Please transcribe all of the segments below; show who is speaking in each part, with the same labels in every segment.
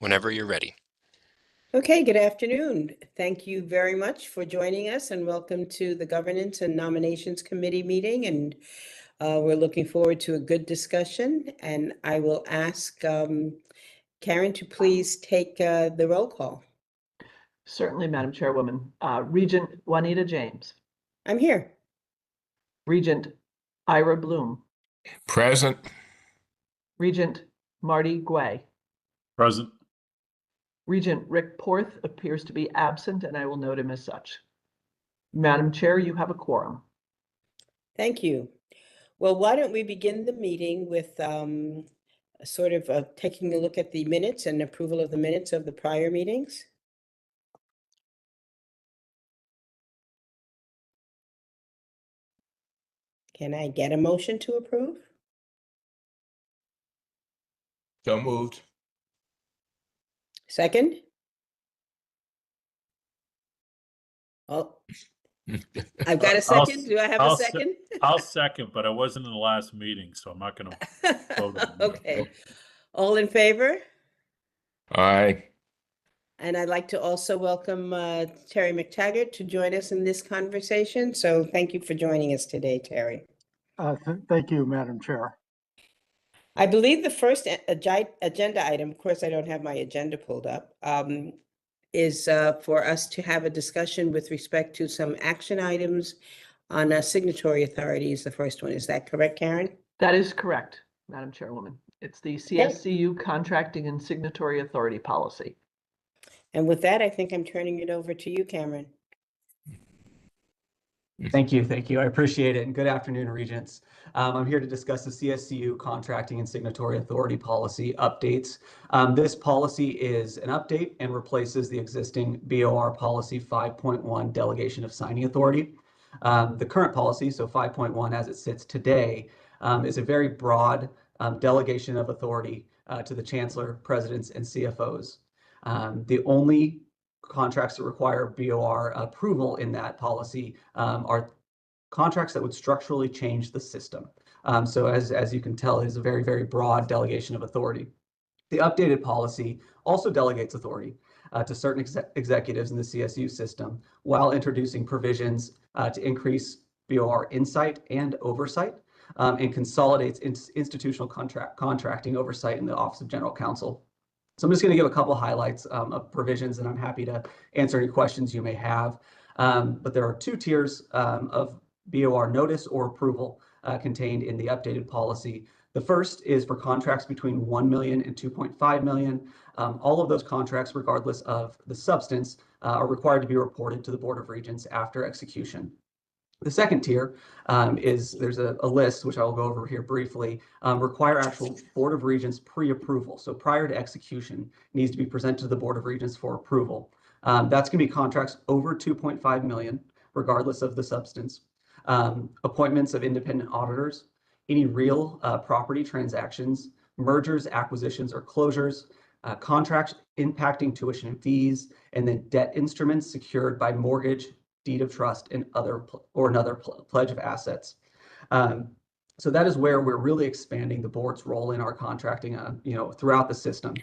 Speaker 1: Whenever you're ready.
Speaker 2: Okay, good afternoon. Thank you very much for joining us and welcome to the Governance and Nominations Committee meeting. And we're looking forward to a good discussion. And I will ask Karen to please take the roll call.
Speaker 3: Certainly, Madam Chairwoman. Regent Juanita James.
Speaker 2: I'm here.
Speaker 3: Regent Ira Bloom.
Speaker 4: Present.
Speaker 3: Regent Marty Guay.
Speaker 4: Present.
Speaker 3: Regent Rick Porth appears to be absent, and I will note him as such. Madam Chair, you have a quorum.
Speaker 2: Thank you. Well, why don't we begin the meeting with sort of taking a look at the minutes and approval of the minutes of the prior meetings? Can I get a motion to approve?
Speaker 4: So moved.
Speaker 2: Second? Oh, I've got a second. Do I have a second?
Speaker 5: I'll second, but I wasn't in the last meeting, so I'm not going to vote on that.
Speaker 2: Okay. All in favor?
Speaker 4: Aye.
Speaker 2: And I'd like to also welcome Terry McTaggart to join us in this conversation. So thank you for joining us today, Terry.
Speaker 6: Thank you, Madam Chair.
Speaker 2: I believe the first agenda item, of course, I don't have my agenda pulled up, is for us to have a discussion with respect to some action items on signatory authorities. The first one, is that correct, Karen?
Speaker 3: That is correct, Madam Chairwoman. It's the CSCU Contracting and Signatory Authority Policy.
Speaker 2: And with that, I think I'm turning it over to you, Cameron.
Speaker 7: Thank you. I appreciate it. And good afternoon, Regents. I'm here to discuss the CSCU Contracting and Signatory Authority Policy updates. This policy is an update and replaces the existing BOR Policy 5.1 Delegation of Signing Authority. The current policy, so 5.1 as it sits today, is a very broad delegation of authority to the Chancellor, Presidents, and CFOs. The only contracts that require BOR approval in that policy are contracts that would structurally change the system. So as you can tell, it is a very, very broad delegation of authority. The updated policy also delegates authority to certain executives in the CSU system while introducing provisions to increase BOR insight and oversight and consolidates institutional contracting oversight in the Office of General Counsel. So I'm just going to give a couple highlights of provisions, and I'm happy to answer any questions you may have. But there are two tiers of BOR notice or approval contained in the updated policy. The first is for contracts between 1 million and 2.5 million. All of those contracts, regardless of the substance, are required to be reported to the Board of Regents after execution. The second tier is there's a list, which I'll go over here briefly, require actual Board of Regents pre-approval. So prior to execution, needs to be presented to the Board of Regents for approval. That's going to be contracts over 2.5 million, regardless of the substance. Appointments of independent auditors, any real property transactions, mergers, acquisitions, or closures, contracts impacting tuition and fees, and then debt instruments secured by mortgage, deed of trust, and another pledge of assets. So that is where we're really expanding the board's role in our contracting, throughout the system.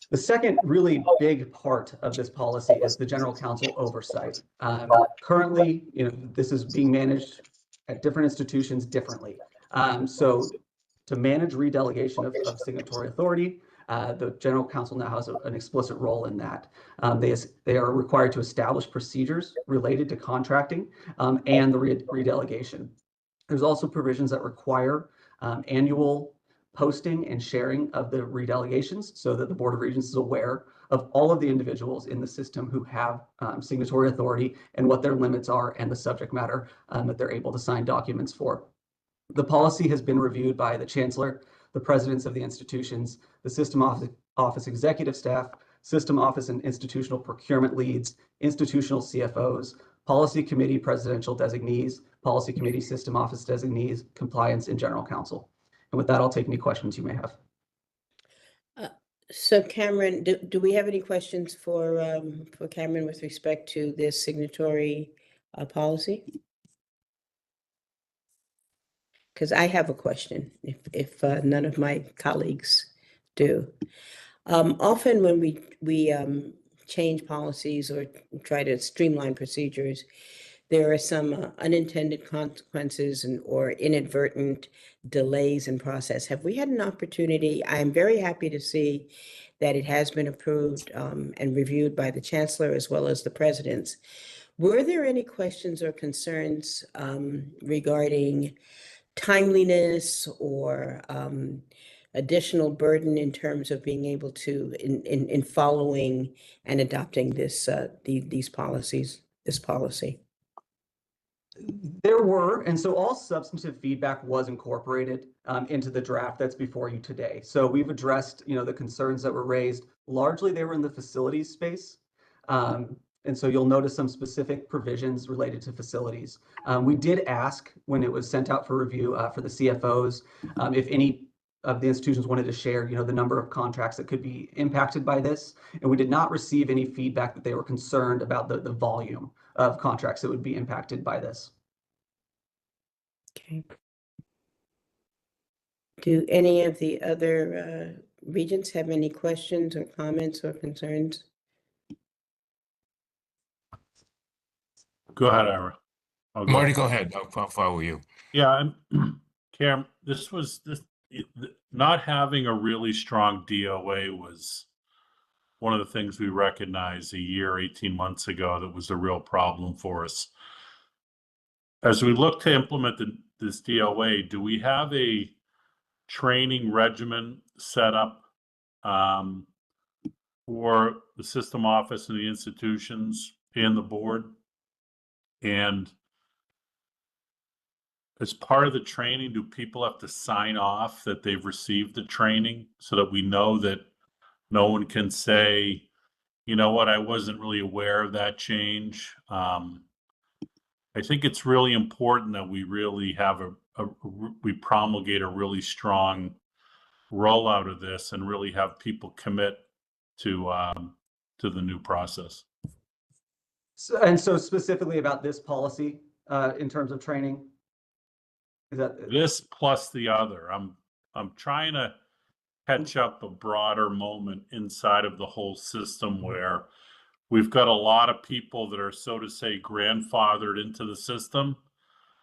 Speaker 7: The second really big part of this policy is the general counsel oversight. Currently, this is being managed at different institutions differently. So to manage redelegation of signatory authority, the general counsel now has an explicit role in that. They are required to establish procedures related to contracting and the redelegation. There's also provisions that require annual posting and sharing of the redelegations so that the Board of Regents is aware of all of the individuals in the system who have signatory authority and what their limits are and the subject matter that they're able to sign documents for. The policy has been reviewed by the Chancellor, the presidents of the institutions, the system office executive staff, system office and institutional procurement leads, institutional CFOs, policy committee presidential designees, policy committee system office designees, compliance, and general counsel. And with that, I'll take any questions you may have.
Speaker 2: So Cameron, do we have any questions for Cameron with respect to this signatory policy? Because I have a question if none of my colleagues do. Often when we change policies or try to streamline procedures, there are some unintended consequences or inadvertent delays in process. Have we had an opportunity? I am very happy to see that it has been approved and reviewed by the chancellor as well as the presidents. Were there any questions or concerns regarding timeliness or additional burden in terms of being able to in following and adopting these policies, this policy?
Speaker 7: There were, and so all substantive feedback was incorporated into the draft that's before you today. So we've addressed, the concerns that were raised. Largely, they were in the facilities space. And so you'll notice some specific provisions related to facilities. We did ask when it was sent out for review for the CFOs if any of the institutions wanted to share, the number of contracts that could be impacted by this. And we did not receive any feedback that they were concerned about the volume of contracts that would be impacted by this.
Speaker 2: Okay. Do any of the other regents have any questions or comments or concerns?
Speaker 5: Go ahead, Ira. I'll go.
Speaker 4: Marty, go ahead. I'll follow you.
Speaker 5: Yeah, Cam, not having a really strong DOA was one of the things we recognized a year, 18 months ago that was a real problem for us. As we look to implement this DOA, do we have a training regimen set up for the system office and the institutions and the board? And as part of the training, do people have to sign off that they've received the training so that we know that no one can say, you know what, I wasn't really aware of that change? I think it's really important that we really have we promulgate a really strong rollout of this and really have people commit to the new process.
Speaker 7: So specifically about this policy, in terms of training, is that
Speaker 5: This plus the other. I'm trying to catch up a broader moment inside of the whole system where we've got a lot of people that are, so to say, grandfathered into the system,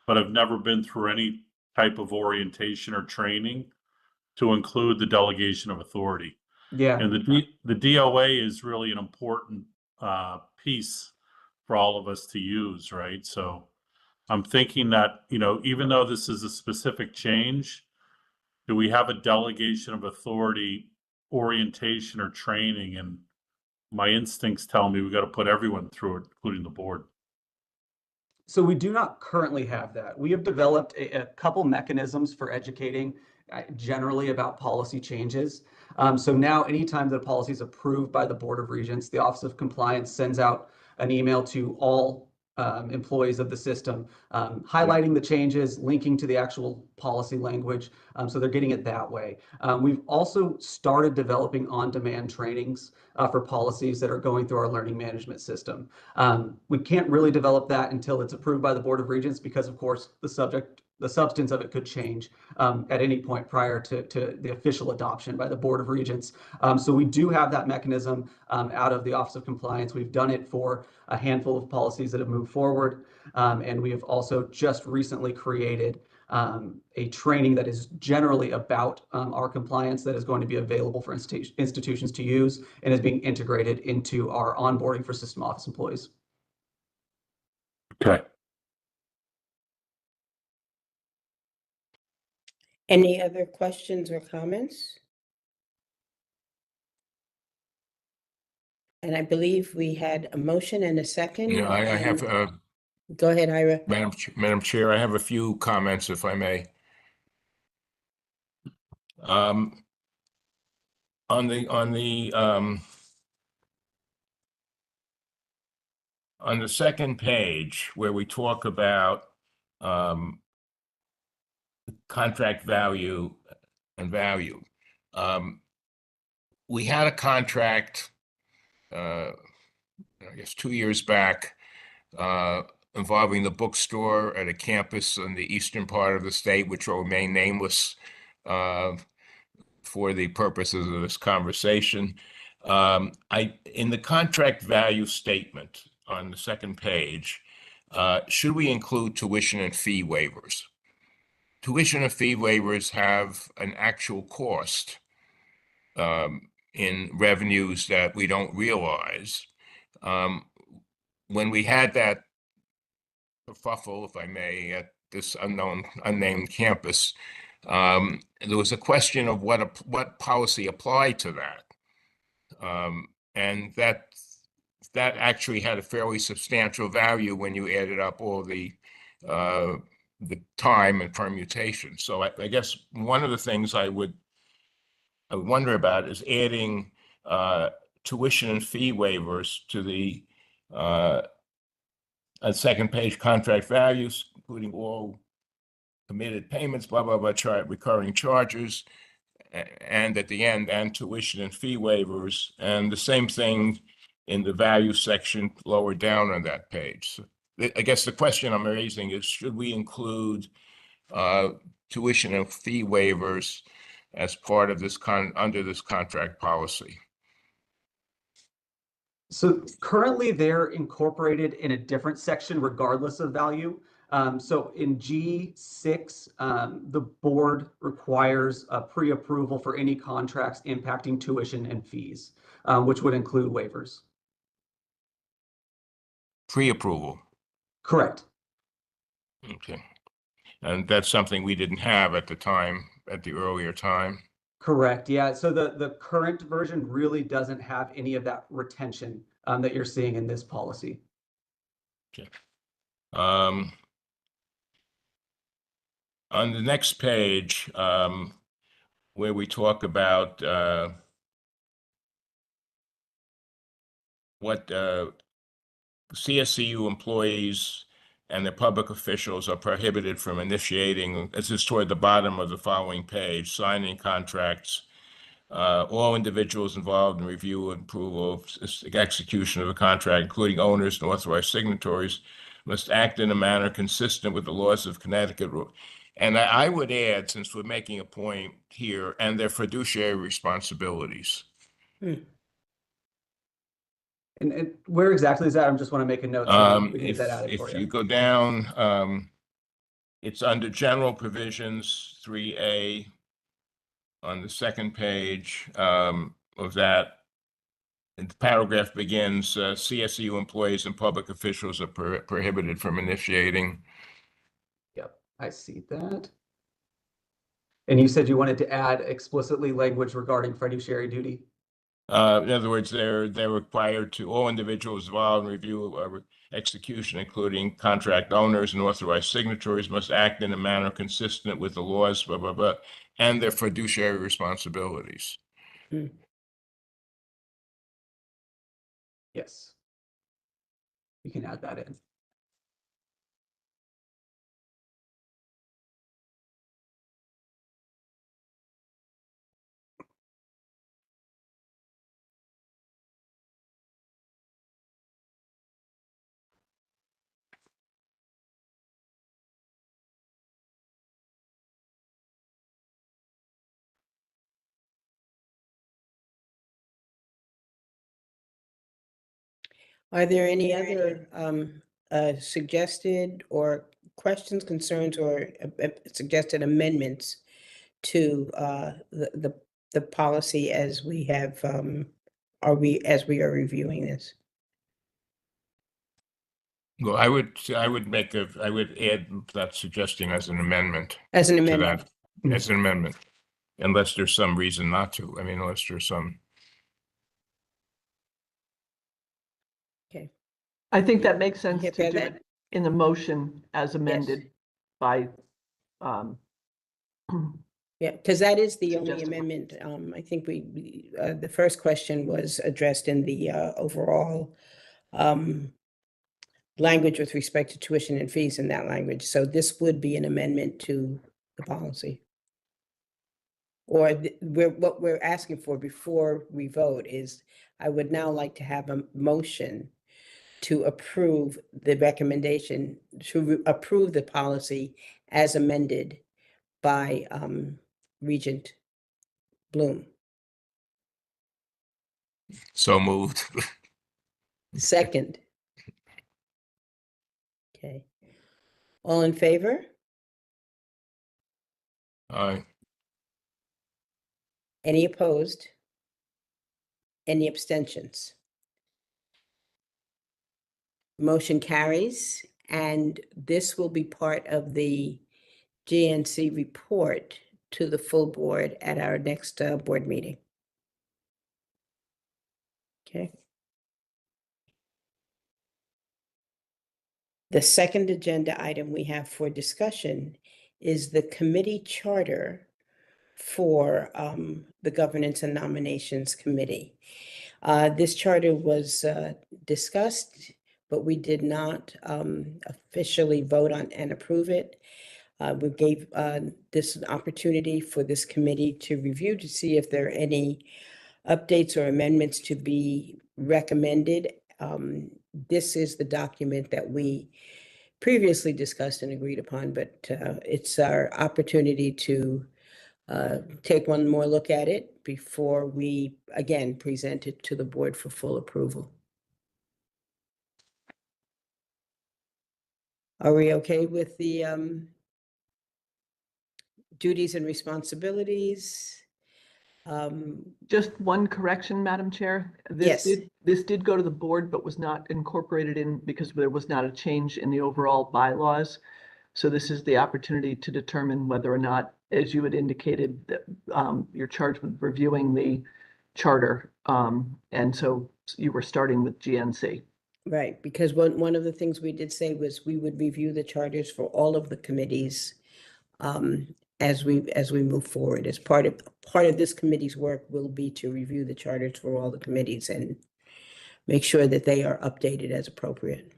Speaker 5: but have never been through any type of orientation or training to include the delegation of authority.
Speaker 7: Yeah.
Speaker 5: And the DOA is really an important piece for all of us to use, right? So I'm thinking that, even though this is a specific change, do we have a delegation of authority orientation or training? And my instincts tell me we got to put everyone through it, including the board.
Speaker 7: So we do not currently have that. We have developed a couple mechanisms for educating generally about policy changes. So now anytime that a policy is approved by the Board of Regents, the Office of Compliance sends out an email to all employees of the system, highlighting the changes, linking to the actual policy language. So they're getting it that way. We've also started developing on-demand trainings for policies that are going through our learning management system. We can't really develop that until it's approved by the Board of Regents because, of course, the substance of it could change at any point prior to the official adoption by the Board of Regents. So we do have that mechanism out of the Office of Compliance. We've done it for a handful of policies that have moved forward. And we have also just recently created a training that is generally about our compliance that is going to be available for institutions to use and is being integrated into our onboarding for system office employees.
Speaker 5: Okay.
Speaker 2: Any other questions or comments? And I believe we had a motion and a second.
Speaker 4: Yeah, I have,
Speaker 2: Go ahead, Ira.
Speaker 4: Madam Chair, I have a few comments, if I may. On the second page where we talk about contract value and value, we had a contract, I guess 2 years back, involving the bookstore at a campus in the eastern part of the state, which will remain nameless. for the purposes of this conversation. In the contract value statement on the second page, should we include tuition and fee waivers? Tuition and fee waivers have an actual cost in revenues that we don't realize. When we had that kerfuffle, if I may, at this unnamed campus, there was a question of what policy applied to that, and that actually had a fairly substantial value when you added up all the time and permutation. So I guess one of the things I would wonder about is adding tuition and fee waivers to the second page contract values, including all committed payments, blah, blah, blah, recurring charges, and at the end, and tuition and fee waivers, and the same thing in the value section lower down on that page. So I guess the question I'm raising is, should we include tuition and fee waivers as part of this under this contract policy?
Speaker 7: So currently they're incorporated in a different section regardless of value. So in G6, the board requires a pre-approval for any contracts impacting tuition and fees, which would include waivers.
Speaker 4: Pre-approval.
Speaker 7: Correct.
Speaker 4: Okay. And that's something we didn't have at the time, at the earlier time.
Speaker 7: Correct. Yeah. So the current version really doesn't have any of that retention that you're seeing in this policy.
Speaker 4: Okay. On the next page, where we talk about what CSCU employees and their public officials are prohibited from initiating, this is toward the bottom of the following page, signing contracts. All individuals involved in review and approval of execution of a contract, including owners and authorized signatories, must act in a manner consistent with the laws of Connecticut. And I would add, since we're making a point here, and their fiduciary responsibilities.
Speaker 7: And where exactly is that? I just want to make a note so we can get that added for
Speaker 4: If
Speaker 7: you.
Speaker 4: you go down, it's under general provisions 3A on the second page of that. And the paragraph begins, CSU employees and public officials are prohibited from initiating.
Speaker 7: Yep, I see that. And you said you wanted to add explicitly language regarding fiduciary duty?
Speaker 4: In other words, they're required to, all individuals involved in review of execution, including contract owners and authorized signatories, must act in a manner consistent with the laws, blah, blah, blah, and their fiduciary responsibilities.
Speaker 7: Yes. You can add that in.
Speaker 2: Are there any other suggested or questions, concerns, or suggested amendments to the policy as we have, as we are reviewing this?
Speaker 4: Well, I would add that suggestion as an amendment
Speaker 2: As an
Speaker 4: to
Speaker 2: amendment?
Speaker 4: that, as an amendment, unless there's some reason not to. I mean, unless there's some.
Speaker 2: Okay.
Speaker 3: I think that makes sense
Speaker 2: You
Speaker 3: to
Speaker 2: have
Speaker 3: do
Speaker 2: that?
Speaker 3: it in the motion as amended by,
Speaker 2: Yeah, because that is the only
Speaker 3: Suggested.
Speaker 2: amendment. I think the first question was addressed in the overall language with respect to tuition and fees in that language. So this would be an amendment to the policy. Or what we're asking for before we vote is, I would now like to have a motion to approve the recommendation, to approve the policy as amended by Regent Bloom.
Speaker 4: So moved.
Speaker 2: Second. Okay. All in favor?
Speaker 4: Aye.
Speaker 2: Any opposed? Any abstentions? Motion carries, and this will be part of the GNC report to the full board at our next board meeting. Okay. The second agenda item we have for discussion is the committee charter for the Governance and Nominations Committee. This charter was discussed, but we did not officially vote on and approve it. We gave this an opportunity for this committee to review to see if there are any updates or amendments to be recommended. This is the document that we previously discussed and agreed upon, but it's our opportunity to take one more look at it before we again present it to the board for full approval. Are we okay with the duties and responsibilities?
Speaker 3: Just one correction, Madam Chair.
Speaker 2: Yes.
Speaker 3: This did go to the board, but was not incorporated in because there was not a change in the overall bylaws. So this is the opportunity to determine whether or not, as you had indicated, that you're charged with reviewing the charter. And so you were starting with GNC.
Speaker 2: Right, because one of the things we did say was we would review the charters for all of the committees as we move forward. As part of this committee's work will be to review the charters for all the committees and make sure that they are updated as appropriate.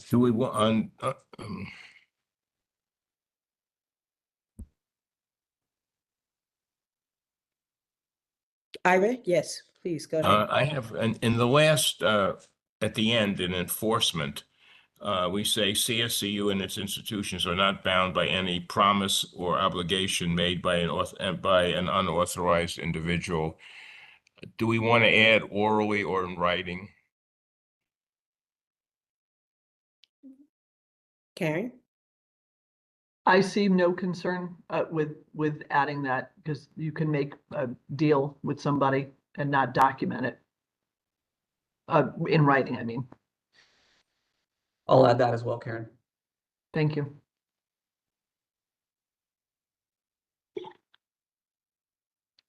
Speaker 4: Do we want
Speaker 2: Ira, yes, please go ahead.
Speaker 4: I have, in the last, at the end, in enforcement, we say CSCU and its institutions are not bound by any promise or obligation made by an unauthorized individual. Do we want to add orally or in writing?
Speaker 2: Karen?
Speaker 3: I see no concern with adding that because you can make a deal with somebody and not document it. In writing, I mean.
Speaker 7: I'll add that as well, Karen.
Speaker 3: Thank you.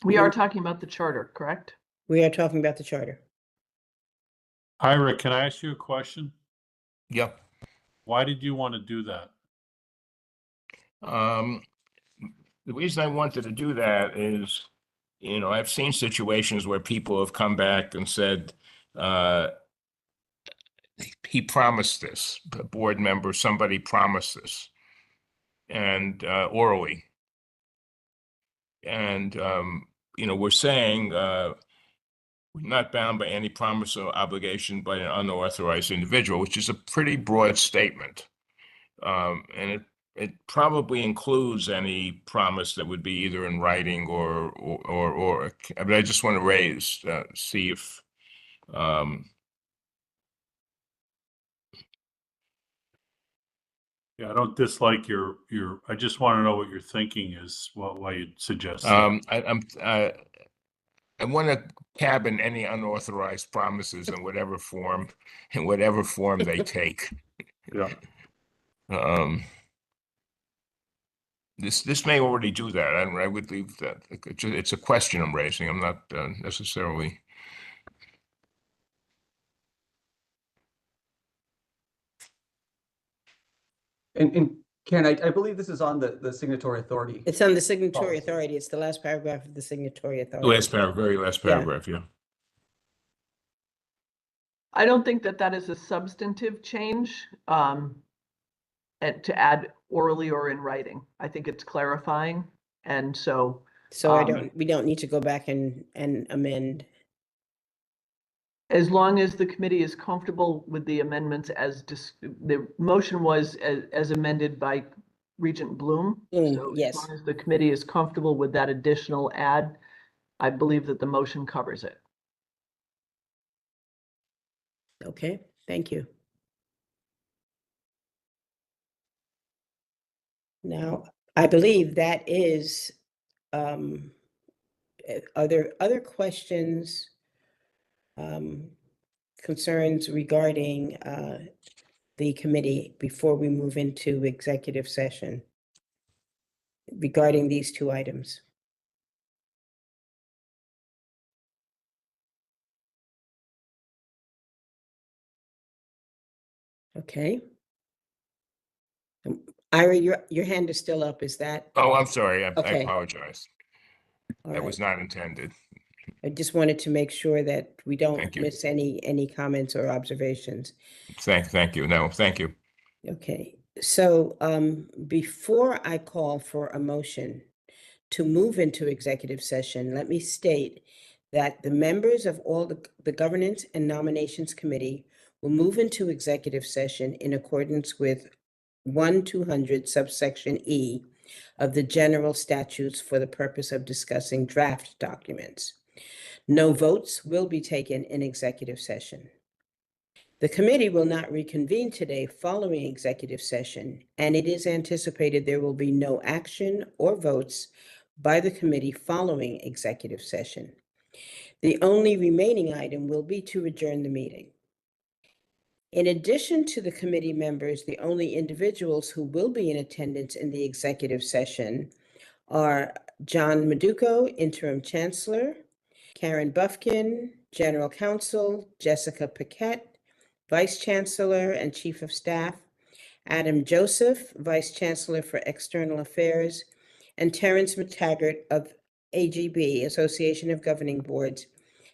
Speaker 3: We are talking about the charter, correct?
Speaker 2: We are talking about the charter.
Speaker 5: Ira, can I ask you a question?
Speaker 4: Yep.
Speaker 5: Why did you want to do that?
Speaker 4: The reason I wanted to do that is, I've seen situations where people have come back and said, he promised this, a board member, somebody promised this, and orally. And, we're saying we're not bound by any promise or obligation by an unauthorized individual, which is a pretty broad statement. And it probably includes any promise that would be either in writing or but I just want to see if
Speaker 5: Yeah, I don't dislike your, I just want to know what your thinking is, why you suggest that.
Speaker 4: I want to cabin any unauthorized promises in whatever form they take.
Speaker 5: Yeah.
Speaker 4: This may already do that. I would leave that. It's a question I'm raising. I'm not necessarily.
Speaker 7: And Karen, I believe this is on the signatory authority.
Speaker 2: It's on the signatory
Speaker 7: Policy.
Speaker 2: authority. It's the last paragraph of the signatory authority.
Speaker 4: Last paragraph, very last
Speaker 2: Yeah.
Speaker 4: paragraph, yeah.
Speaker 3: I don't think that is a substantive change and to add orally or in writing. I think it's clarifying. And so
Speaker 2: So we don't need to go back and amend.
Speaker 3: As long as the committee is comfortable with the amendments the motion was as amended by Regent Bloom. So as
Speaker 2: Yes.
Speaker 3: long as the committee is comfortable with that additional add, I believe that the motion covers it.
Speaker 2: Okay, thank you. Now, I believe that is, are there other questions, concerns regarding the committee before we move into executive session regarding these two items? Okay. Ira, your hand is still up, is that?
Speaker 4: Oh, I'm sorry. I
Speaker 2: Okay.
Speaker 4: apologize.
Speaker 2: All
Speaker 4: That
Speaker 2: right.
Speaker 4: was not intended.
Speaker 2: I just wanted to make sure that we don't
Speaker 4: Thank you.
Speaker 2: miss any comments or observations.
Speaker 4: Thank you. No, thank you.
Speaker 2: Okay, so before I call for a motion to move into executive session, let me state that the members of all the Governance and Nominations Committee will move into executive session in accordance with 1-200 subsection E of the general statutes for the purpose of discussing draft documents. No votes will be taken in executive session. The committee will not reconvene today following executive session, and it is anticipated there will be no action or votes by the committee following executive session. The only remaining item will be to adjourn the meeting. In addition to the committee members, the only individuals who will be in attendance in the executive session are John Maduco, Interim Chancellor, Karen Buffkin, General Counsel, Jessica Paquette, Vice Chancellor and Chief of Staff, Adam Joseph, Vice Chancellor for External Affairs, and Terrence McTaggart of AGB, Association of Governing Boards,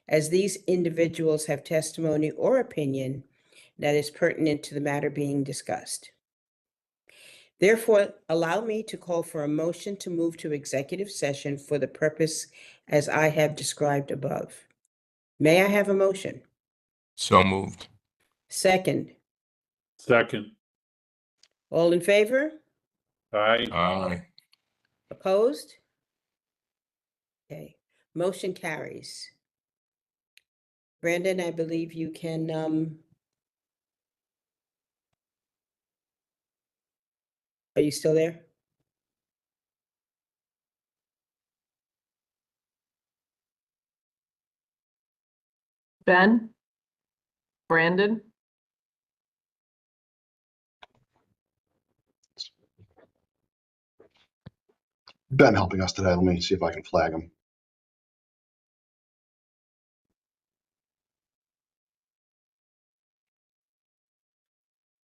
Speaker 2: as these individuals have testimony or opinion that is pertinent to the matter being discussed. Therefore, allow me to call for a motion to move to executive session for the purpose as I have described above. May I have a motion?
Speaker 4: So moved.
Speaker 2: Second.
Speaker 5: Second.
Speaker 2: All in favor?
Speaker 5: Aye.
Speaker 4: Aye.
Speaker 2: Opposed? Okay, motion carries. Brandon, I believe you can, are you still there?
Speaker 3: Ben? Brandon?
Speaker 1: Ben helping us today. Let me see if I can flag him.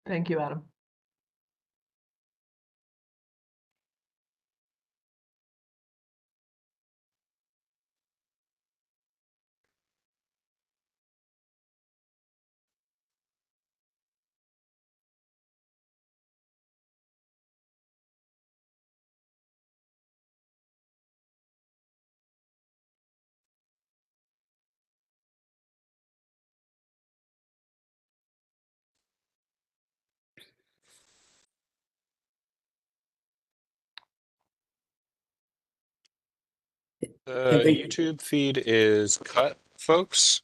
Speaker 3: Thank you, Adam.
Speaker 8: The
Speaker 2: Okay.
Speaker 8: YouTube feed is cut, folks.